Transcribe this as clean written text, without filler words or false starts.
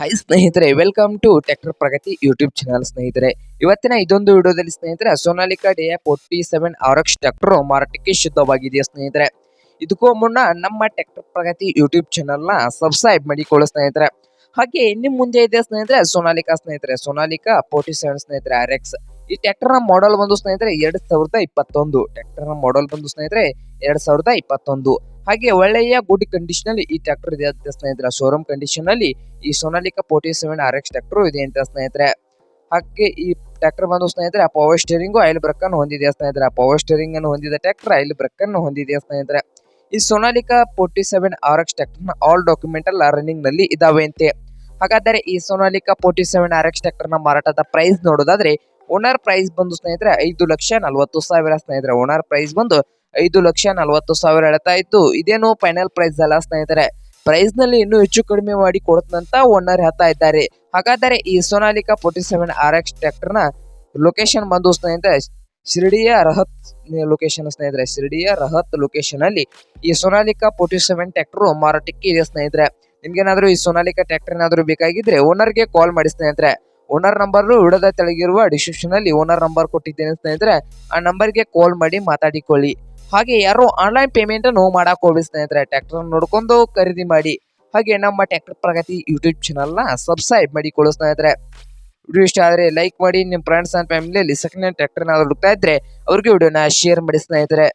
Hi ಸ್ನೇಹಿತರೆ, welcome to tractor Pragati YouTube channel. ಸ್ನೇಹಿತರೆ, ಇವತ್ತಿನ ಇದೊಂದು ವಿಡಿಯೋದಲ್ಲಿ ಸ್ನೇಹಿತರೆ ಸೋನಾಲಿಕಾ DI 47 RX ಟ್ರ್ಯಾಕ್ಟರ್ ಮಾರಾಟಕ್ಕೆ ಶುದ್ಧವಾಗಿದೆ. ಸ್ನೇಹಿತರೆ, ಇದಕ್ಕೂ ಮುನ್ನ ನಮ್ಮ ಟ್ರ್ಯಾಕ್ಟರ್ ಪ್ರಗತಿ ಯೂಟ್ಯೂಬ್ ಚಾನಲ್ ನ ಸಬ್ಸ್ಕ್ರೈಬ್ ಮಾಡಿಕೊಳ್ಳಿ ಸ್ನೇಹಿತರೆ. ಹಾಗೆ ನಿಮ್ ಮುಂದೆ ಇದೆ ಸ್ನೇಹಿತರೆ ಸೋನಾಲಿಕಾ 47 ಸ್ನೇಹಿತರೆ RX. ಈ ಟ್ರ್ಯಾಕ್ಟರ್ ನ ಮಾಡೆಲ್ ಬಂದು ಸ್ನೇಹಿತರೆ 2021. ಟ್ರ್ಯಾಕ್ಟರ್ ನ ಮಾಡೆಲ್ ಬಂದು ಸ್ನೇಹಿತರೆ 2021. ಹಾಗೆ ಒಳ್ಳೆಯ ಗುಡ್ ಕಂಡೀಷನ್ ಅಲ್ಲಿ ಈ ಟ್ರ್ಯಾಕ್ಟರ್ ಇದೆ ಅಂತ ಸ್ನೇಹಿತರೆ. ಶೋರೂಮ್ ಕಂಡೀಷನ್ ಅಲ್ಲಿ ಈ ಸೋನಾಲಿಕಾ 47 RX ಟ್ರ್ಯಾಕ್ಟರ್ ಇದೆ ಅಂತ ಸ್ನೇಹಿತರೆ. ಹಾಗೆ ಈ ಟ್ರ್ಯಾಕ್ಟರ್ ಬಂದು ಸ್ನೇಹಿತರೆ ಪವರ್ ಸ್ಟೀರಿಂಗ್ ಆಯಿಲ್ ಬ್ರೇಕ್ ಅನ್ನು ಹೊಂದಿದೆ ಸ್ನೇಹಿತರೆ. ಪವರ್ ಸ್ಟೀರಿಂಗ್ ಅನ್ನು ಹೊಂದಿದ ಟ್ರ್ಯಾಕ್ಟರ್ ಆಯಿಲ್ ಬ್ರೇಕ್ ಅನ್ನು ಹೊಂದಿದೆ ಸ್ನೇಹಿತರೆ. ಈ ಸೋನಾಲಿಕಾ 47 RX ಟ್ರ್ಯಾಕ್ಟರ್ ನ ಆಲ್ ಡಾಕ್ಯುಮೆಂಟ್ ರನ್ನಿಂಗ್ ನಲ್ಲಿ ಇದಾವೆ ಅಂತೆ. ಹಾಗಾದರೆ ಈ ಸೋನಾಲಿಕಾ 47 RX ಟ್ರ್ಯಾಕ್ಟರ್ ನ ಮಾರಾಟದ ಪ್ರೈಸ್ ನೋಡೋದಾದ್ರೆ, ಓನರ್ ಪ್ರೈಸ್ ಬಂದು ಸ್ನೇಹಿತರೆ 5,40,000 ಸ್ನೇಹಿತರೆ. ಓನರ್ ಪ್ರೈಸ್ ಬಂದು 5,40,000 ಹೇಳ್ತಾ ಇತ್ತು. ಇದೇನು ಫೈನಲ್ ಪ್ರೈಸ್ ಅಲ್ಲ ಸ್ನೇಹಿತರೆ. ಪ್ರೈಸ್ ನಲ್ಲಿ ಇನ್ನೂ ಹೆಚ್ಚು ಕಡಿಮೆ ಮಾಡಿ ಕೊಡುತ್ತಂತ ಓನರ್ ಹೇಳ್ತಾ ಇದ್ದಾರೆ. ಹಾಗಾದರೆ ಈ ಸೋನಾಲಿಕಾ 47 RX ಟ್ರ್ಯಾಕ್ಟರ್ ನ ಲೊಕೇಶನ್ ಬಂದು ಸ್ನೇಹಿತರೆ ಶಿರ್ಡಿಯ ರಹತ್ ಲೊಕೇಶನ್ ಸ್ನೇಹಿತರೆ. ಶಿರ್ಡಿಯ ರಹತ್ ಲೊಕೇಶನ್ ಅಲ್ಲಿ ಈ ಸೋನಾಲಿಕಾ 47 ಟ್ರ್ಯಾಕ್ಟರ್ ಮಾರಾಟಕ್ಕೆ ಇದೆ ಸ್ನೇಹಿತರೆ. ನಿಮ್ಗೇನಾದ್ರೂ ಈ ಸೋನಾಲಿಕಾ ಟ್ರ್ಯಾಕ್ಟರ್ ಏನಾದ್ರು ಬೇಕಾಗಿದ್ರೆ ಓನರ್ಗೆ ಕಾಲ್ ಮಾಡಿ ಸ್ನೇಹಿತರೆ. ಓನರ್ ನಂಬರ್ ವಿಡಿಯೋದ ತೆಳಗಿರುವ ಡಿಸ್ಕ್ರಿಪ್ಷನ್ ಅಲ್ಲಿ ಓನರ್ ನಂಬರ್ ಕೊಟ್ಟಿದ್ದೇನೆ ಸ್ನೇಹಿತರೆ. ಆ ನಂಬರ್ಗೆ ಕಾಲ್ ಮಾಡಿ ಮಾತಾಡಿಕೊಳ್ಳಿ. ಹಾಗೆ ಯಾರು ಆನ್ಲೈನ್ ಪೇಮೆಂಟ್ ಅನ್ನು ಮಾಡಕ್ ಹೋಗಿ ಸ್ನೇಹಿತರೆ. ಟ್ರ್ಯಾಕ್ಟರ್ ನೋಡ್ಕೊಂಡು ಖರೀದಿ ಮಾಡಿ. ಹಾಗೆ ನಮ್ಮ ಟ್ರ್ಯಾಕ್ಟರ್ ಪ್ರಗತಿ ಯೂಟ್ಯೂಬ್ ಚಾನಲ್ ನ ಸಬ್ಸ್ಕ್ರೈಬ್ ಮಾಡಿಕೊಳ್ಳಿ ಸ್ನೇಹಿತರೆ. ವಿಡಿಯೋ ಇಷ್ಟ ಆದ್ರೆ ಲೈಕ್ ಮಾಡಿ. ನಿಮ್ಮ ಫ್ರೆಂಡ್ಸ್ ಅಂಡ್ ಫ್ಯಾಮಿಲಿಯಲ್ಲಿ ಸೆಕೆಂಡ್ ಹ್ಯಾಂಡ್ ಟ್ರ್ಯಾಕ್ಟರ್ ಏನಾದ್ರು ಹುಡುಕ್ತಾ ಇದ್ರೆ ಅವ್ರಿಗೆ ವಿಡಿಯೋನ ಶೇರ್ ಮಾಡಿ ಸ್ನೇಹಿತರೆ.